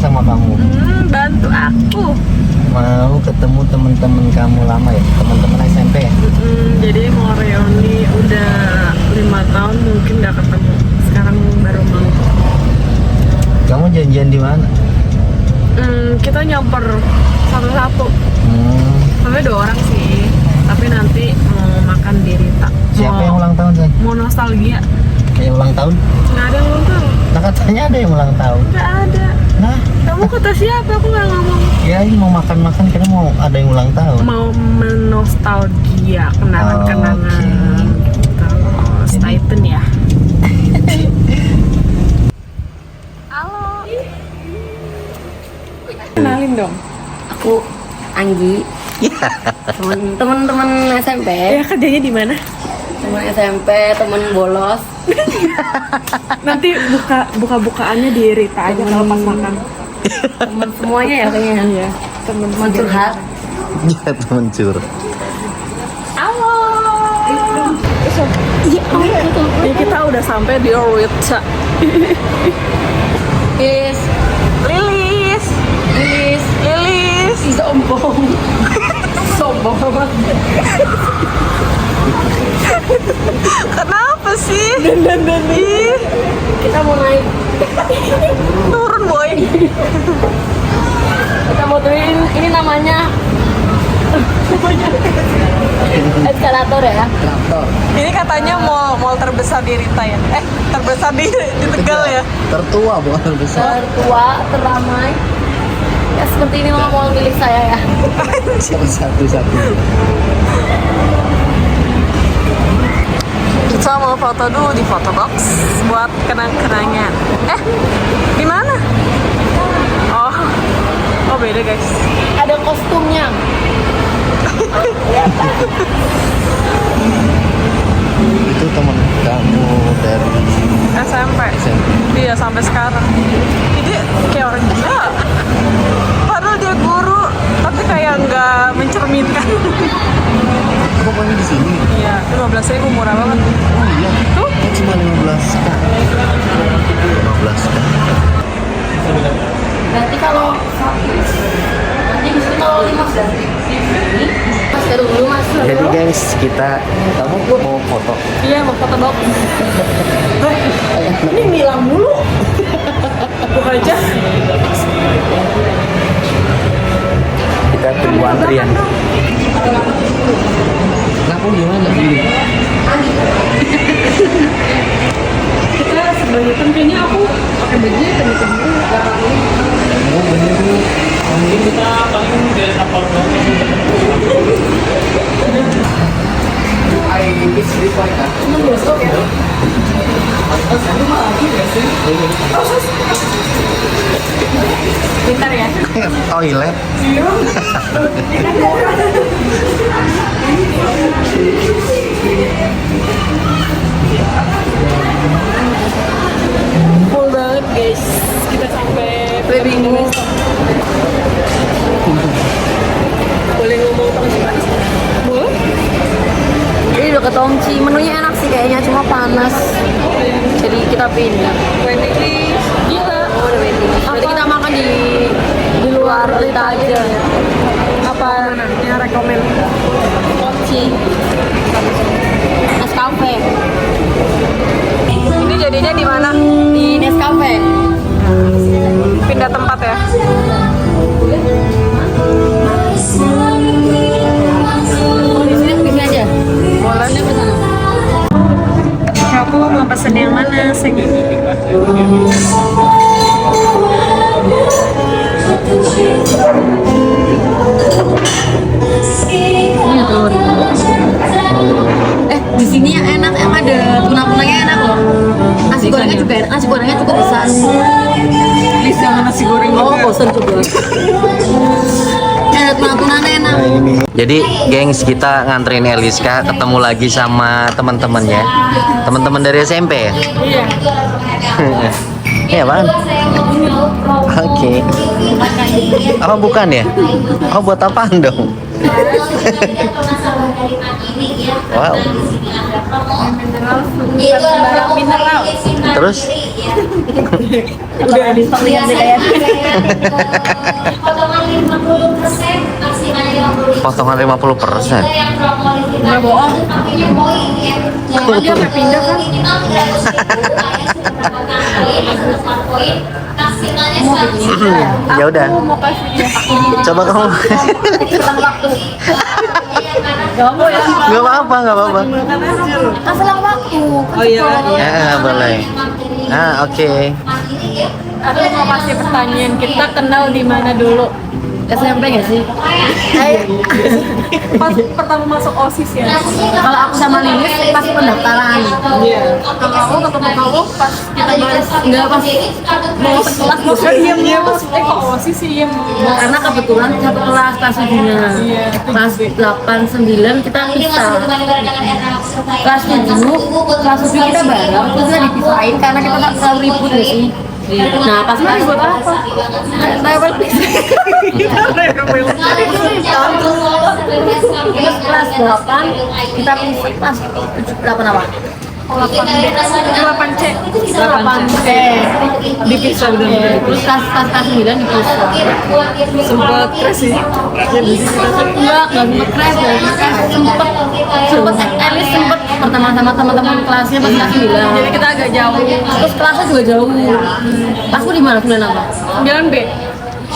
sama kamu. Bantu aku. Mau ketemu teman-teman kamu lama ya, teman-teman SMP ya. Jadi mau reuni udah 5 tahun mungkin nggak ketemu. Sekarang baru mau. Kamu janjian di mana? Kita nyamper satu-satu. Sampai 2 orang sih. Tapi nanti mau makan di Rita. Siapa yang ulang tahun, Say? Mau nostalgia. Kayak ulang tahun? Nggak ada yang ulang tahun. Nah, katanya ada yang ulang tahun. Nggak ada. Nah, Kamu kata siapa? Aku nggak ngomong. ya ini mau makan-makan, karena mau ada yang ulang tahun. Mau menostalgia kenangan-kenangan. Gitu. Stay tune ya. Halo. Kenalin dong. Aku Anggi. Teman-teman SMP. Ya kerjanya di mana? Teman SMP, teman bolos. Nanti buka-bukaannya di Rita aja kalau pas makan. Teman semuanya ya kayaknya. Iya. Teman curhat. Ya, temen cur. Halo. Iya, Ya, kita udah sampai di Rita. Is, Lilis. Lilis, Lilis. sombong. Sombong banget. Kenapa sih? Dan. Ih, Kita mau naik. turun boy. Kita mau turunin. Ini namanya eskalator ya. Traktor. Ini katanya mall terbesar di Rita ya? Terbesar di Tegal ya? Tertua bukan besar. Tertua, teramai. Ya seperti ini mau milik saya ya. Satu-satu. Kita mau foto dulu di Photobox buat kenang-kenangan. Di mana? Oh beda guys. Ada kostumnya. Itu teman kamu dari SMP. Iya sampai sekarang. Jadi kayak orang gila. Padahal dia guru, tapi kayak nggak mencerminkan. Kok kamu di sini? Iya, 15.000 murah banget. Oh iya. Tuh. Oh, cuma 15 kan. 15 kan. Berarti kalau nanti di sini kalau 15 ini mas taruh dulu mas. Jadi guys, kamu mau foto. Iya, mau foto box. Ini bilang mulu. Buka aja. Kita tunggu antrian. Kamu gimana sih? Kita sebagai kayaknya aku pakai baju tadi Oh bener tuh. Kita paling dari kapal bentar ya. Toilet. Full banget guys. Kita sampai bingung. boleh ngomong tentang panas? Boleh? Ini udah ketongci. Menunya enak sih kayaknya, cuma panas. Jadi kita pindah. Waiting list. Gila. Oh, udah waiting. Berarti kita makan di luar kita aja. Apa yang rekomen? Tongci. Nescafe. Ini jadinya di mana? Di Nescafe. Pindah tempat ya? Oh, di sini aja. Boleh. Ke sana. Aku mau pesen yang mana? Segini. Ini telur. Di sini yang enak, yang ada tuna-tunanya enak loh. Nasi gorengnya juga enak, nasi gorengnya cukup besar. Please jangan nasi goreng Oh, juga. bosan juga. Ada tuna-tunanya enak. Jadi gengs, kita nganterin Eliska ketemu lagi sama teman-temannya. Teman-teman dari SMP ya? Iya. Iya bang. Oke. Oh bukan ya? Oh buat apaan dong? Wow. Mineral, bukan sembarang mineral. Terus Udah habis pemilihan deh kayak. potongan 50%. Nggak bohong. Kan dia sampai pindah kan. Ya udah. Aku mau kasih dia. Coba kamu. Selang waktu. Kamu ya. Nggak apa-apa, nggak apa-apa. Kan selang waktu. Oh iya. Ya, boleh. Oke. Aku mau kasih pertanyaan, kita kenal di mana dulu? SMP nggak sih? Pas pertama masuk OSIS ya? Kalau aku sama Lilis pas pendaftaran. Iya. Kalau aku ketemu kamu pas kita bahas Enggak pas mau kelas mau diem ya maksudnya kok OSIS sih diem. karena kebetulan satu kelas kelas 7-nya. Kelas 8 9 kita pisah. Kelas 7 kita bareng terus kita dipisahin karena kita tak terlalu ribut ya sih. Nah pas kelas Buat apa? level terus kelas 8 kita pisah kelas 7 8 apa? 8C. 8C Dipisah bener-bener. terus kelas 9 dipisah. Sempet crash sih. Enggak sempet crash ya sempet Elis sempet pertama sama teman-teman kelasnya pas kelas 9 Jadi kita agak jauh. terus kelasnya juga jauh pasku di mana 9 apa? 9B.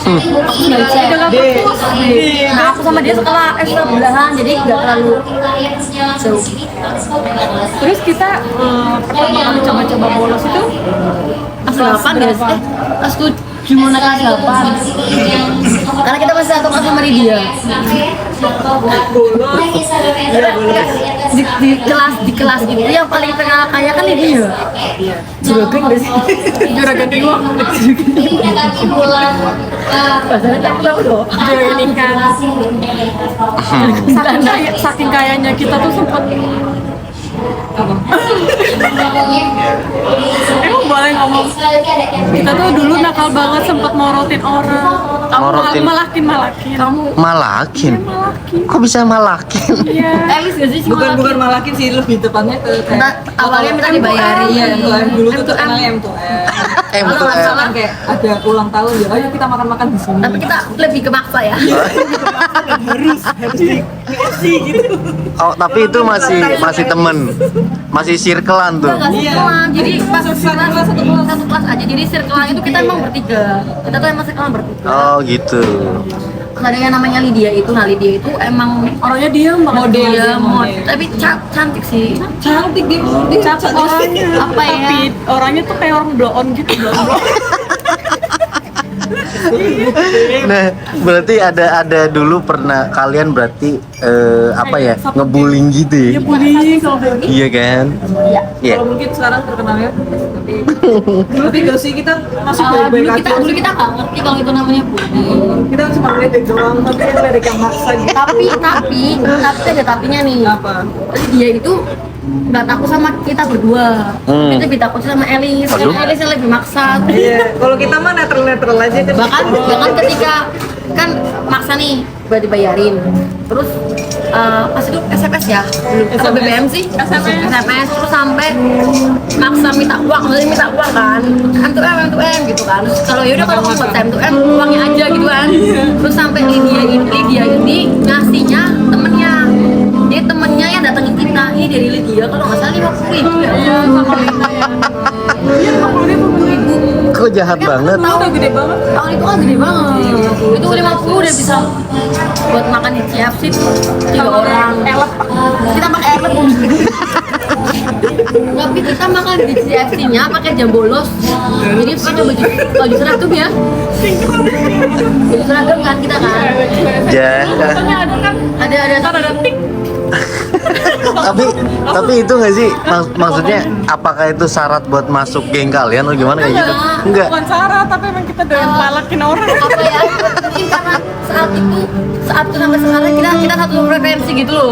Aku 9C nah aku sama dia setelah sebelahan jadi nggak terlalu jauh. Terus kita pertama kali coba-coba bolos itu Kelas 8 guys kelas 7 mana kelas 8 karena kita masih satu kelas sama dia di kelas itu yang paling terkenal kaya kan dia juragan gak sih? juragan dewa. Bahasanya tak tahu loh Juragan ikan. Saking kayanya kita tuh sempet emang boleh ngomong kita tuh dulu nakal banget sempet morotin orang. Morotin. Malakin kamu Malakin. Kok bisa malakin? iya. Elis gak sih? Bukan malakin sih, lebih tepatnya ke kayak Awalnya minta dibayarin iya M2M dulu tuh terkenalnya M2M. M2M. Kalau misalkan kayak ada ulang tahun ya, ayo kita makan-makan di sini. tapi kita lebih ke maksa ya harus di gitu. Oh, tapi itu masih temen. Masih circlean tuh. Enggak circlean, jadi pas satu kelas aja. Jadi circlean itu kita emang bertiga. Kita tuh emang circlean bertiga. Oh, gitu. Terus ada yang namanya Lydia itu. Nah, Lydia itu emang Orangnya diam banget. model, tapi cantik sih. Cantik dia. Cakep orangnya. Apa ya? Tapi orangnya tuh kayak orang blow on gitu. Nah, berarti ada dulu pernah kalian berarti apa ya? Ngebullying gitu ya? Bullying kalau kayak gitu. Iya kan? Iya. Kalau mungkin sekarang terkenalnya tapi dulu gak sih kita masuk Dulu baik-baik kita aja. dulu kita nggak ngerti kalau itu namanya bullying. Kita cuma ngeliatin doang, tapi kita ngeliatin yang maksa gitu. Tapi ada tapinya nih. Apa? Dia itu nggak takut sama kita berdua. Kita lebih takut sama Elis. Aduh. Karena Elis yang lebih maksa. Iya, kalau kita mah netral aja kan. bahkan ketika kan maksa nih buat dibayarin terus pas itu SMS ya belum atau BBM sih SMS terus sampai maksa minta uang kan M2M gitu kan terus kalau yaudah kalau kamu buat M2M uangnya aja gitu kan terus sampai Lydia ini ngasihnya temennya jadi temennya yang datangin kita ini dari Lydia kalau nggak salah 50.000 ya Iya, sama Lina ya. Iya, 50.000. Kok jahat banget? Tahu udah gede banget. tahun itu kan gede banget itu 50 udah bisa buat makan di CFC tuh 3 orang Elep. kita pakai elep tapi kita makan di CFC nya pakai jam bolos jadi pakai baju seragam ya baju seragam kan kita kan Jahat. Soalnya ada kan ada tik. tapi itu nggak sih maksudnya apakah itu syarat buat masuk geng kalian atau gimana kayak gitu? Enggak. Bukan syarat, tapi emang kita udah malakin orang. apa ya mungkin karena saat itu sampai sekarang kita satu frekuensi gitu loh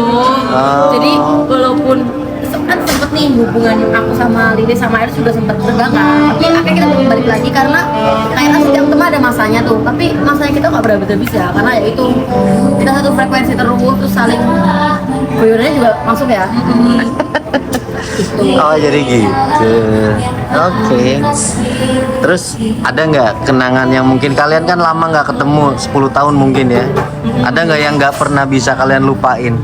jadi walaupun kan sempet nih hubungan aku sama Lili sama Iris juga sempet tegang kan tapi akhirnya kita balik lagi karena kayaknya setiap teman ada masanya tuh tapi masanya kita nggak berhabis-habis ya karena ya itu kita satu frekuensi terus saling goyornya juga masuk ya Oh jadi gitu. Oke. Terus ada nggak kenangan yang mungkin kalian kan lama nggak ketemu 10 tahun mungkin ya? Ada nggak yang nggak pernah bisa kalian lupain?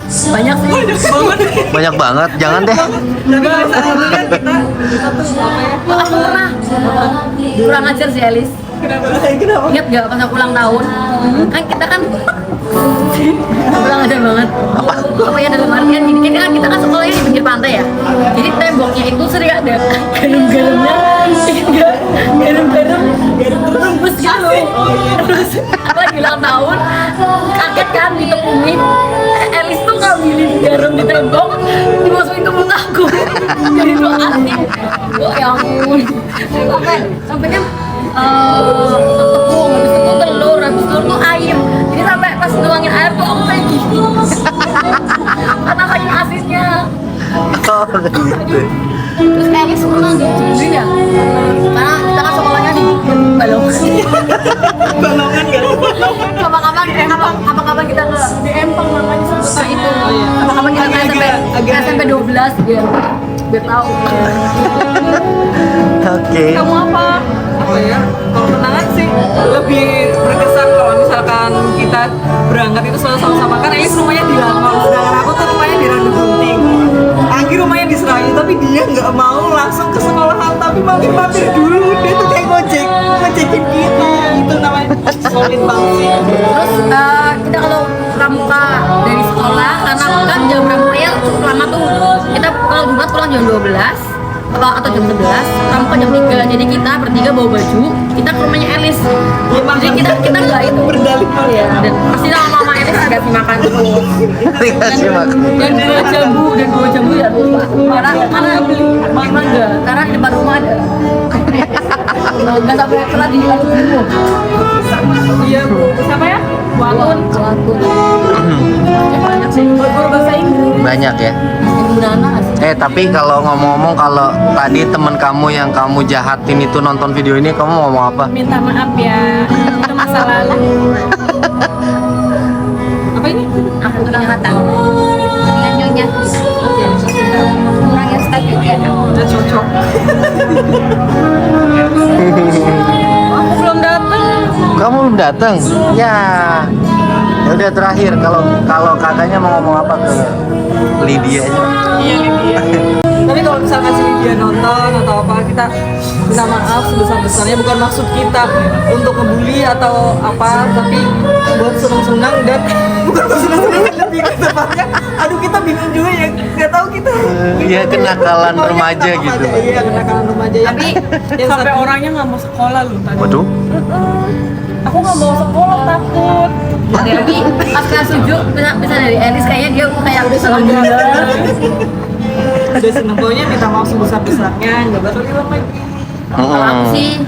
Banyak sih. Banyak banget. Jangan deh. Tapi misalnya kita tuh apa ya? Aku pernah kurang ajar si Elis. Kenapa? Ingat gak pas aku ulang tahun? Kan kita kan kurang ajar banget. Apa ya dalam artian gini kan kita kan sekolahnya di pinggir pantai ya. Jadi temboknya itu sering ada garam-garamnya, enggak garam-garam terus gitu. Terus aku lagi ulang tahun, kaget kan ditepungi. Elis tuh ngambilin garam di tembok, dimasukin ke mulut aku. Jadi itu asing. Oh ya ampun. Sampai kan tepung, habis tepung telur, habis telur tuh air. Jadi sampai pas nuangin air tuh aku kayak gitu. Karena kayak asinnya. Oh gitu. Terus kayaknya semua dicuri ya. Karena kita kan sekolahnya di Balongan. Balongan ya? Kapan kita ke di Empang namanya sebutan itu. Kapan kita ke SMP 12 biar tahu. Oke. Kamu apa ya? Kalau kenangan sih lebih berkesan kalau misalkan kita berangkat itu selalu sama-sama kan Elis rumahnya di Langkol, sedangkan aku tuh rumahnya di Randu Gunting. Anggi rumahnya di Serayu, tapi dia nggak mau langsung ke sekolahan, tapi mampir-mampir dulu. Dia tuh kayak ngojekin kita. Itu namanya solid banget sih. Terus kita kalau pramuka dari sekolah karena kan jam pramukanya cukup lama tuh. Kita kalau Jumat pulang jam 12 atau jam 11, pramuka jam 3. Jadi kita bertiga bawa baju, kita ke rumahnya Elis. Jadi kita nggak itu Berdalih ya. Dan pasti sama Elis dikasih makan terus. Dikasih makan. Dan dua jambu ya lupa. Karena beli mangga. Karena di depan rumah ada. Nggak sampai telat di depan rumah. Iya Bu, siapa ya? Walun. Banyak sih. Guru bahasa Inggris. Banyak ya. Nanas. Tapi kalau ngomong-ngomong, kalau tadi temen kamu yang kamu jahatin itu nonton video ini, kamu ngomong apa? Minta maaf ya, itu masa lalu. Apa ini? Aku kelihatan. Nyonya. Kurang yang stabil ya. Udah cocok. Aku belum datang. Kamu belum datang? Ya. Ya udah terakhir, kalau kakaknya mau ngomong apa ke Lydia aja. Iya Lydia. Tapi kalau misalkan si Lydia nonton atau apa, kita minta maaf sebesar-besarnya. Bukan maksud kita untuk ngebully atau apa, tapi buat senang-senang dan bukan buat senang-senang lebih ke tepatnya. Aduh kita bingung juga ya, nggak tahu kita. Iya, kenakalan remaja gitu. Iya kenakalan remaja. Tapi yang sampai orangnya nggak mau sekolah loh tadi. Waduh. Aku nggak mau sekolah takut. Tapi pas kita setuju bisa dari Elis kayaknya dia kayak udah seneng banget. Udah seneng pokoknya minta maaf sebesar-besarnya, nggak bakal hilang lagi. Kalau aku sih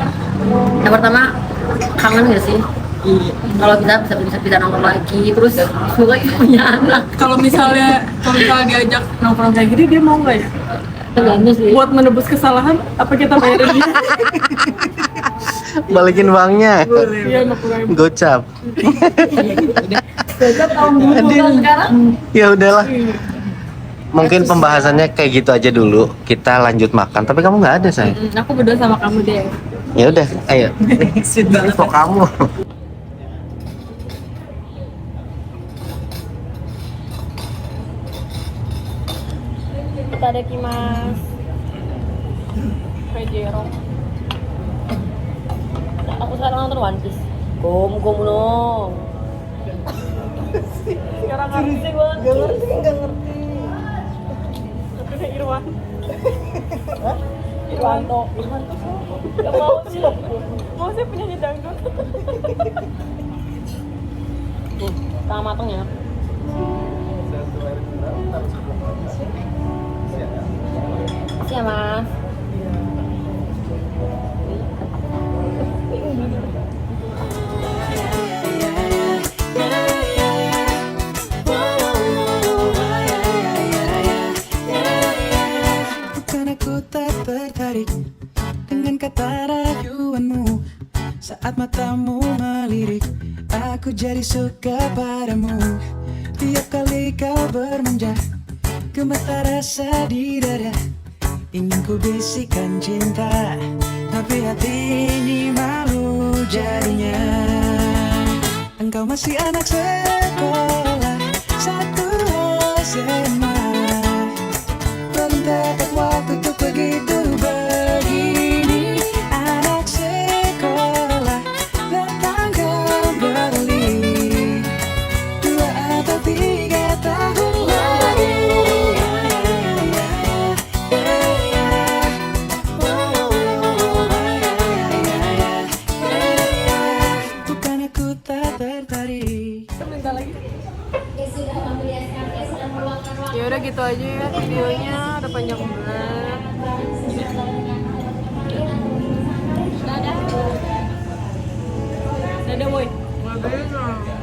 yang pertama kangen gak sih? Iya. Kalau kita bisa nongkrong lagi, terus semoga kita punya anak. Kalau misalnya diajak nongkrong kayak gini dia mau nggak ya? Tergantung sih. Buat menebus kesalahan apa kita bayarin dia? Balikin uangnya. Iya mau kurang. Gocap. Gocap tahun dulu sekarang. Ya udahlah. Mungkin pembahasannya kayak gitu aja dulu. Kita lanjut makan. Tapi kamu nggak ada, sayang. Aku berdua sama kamu deh. Ya udah, ayo. Sweet banget. Kok kamu? Kita ada kimas. Pajero. Aku sekarang nonton One Piece. Gom no. Sekarang ngerti banget. Gak ngerti. Tapi kayak Irwan. Irwanto siapa? Gak mau sih. Mau sih penyanyi dangdut. Tengah mateng ya. Makasih ya mas. Bukan aku tak tertarik dengan kata rayuanmu. Saat matamu melirik, aku jadi suka padamu. Tiap kali kau bermanja Gemetar rasa di dada, ingin ku bisikan cinta, tapi hati ini malu jadinya. Engkau masih anak sekolah, satu SMA. Belum dapat waktu untuk begitu begini. Anak sekolah datang kembali 2 atau 3 tahun lagi. Bukan aku tak tertarik. Ya udah gitu aja ya videonya, udah panjang banget. Dadah boy. Dadah.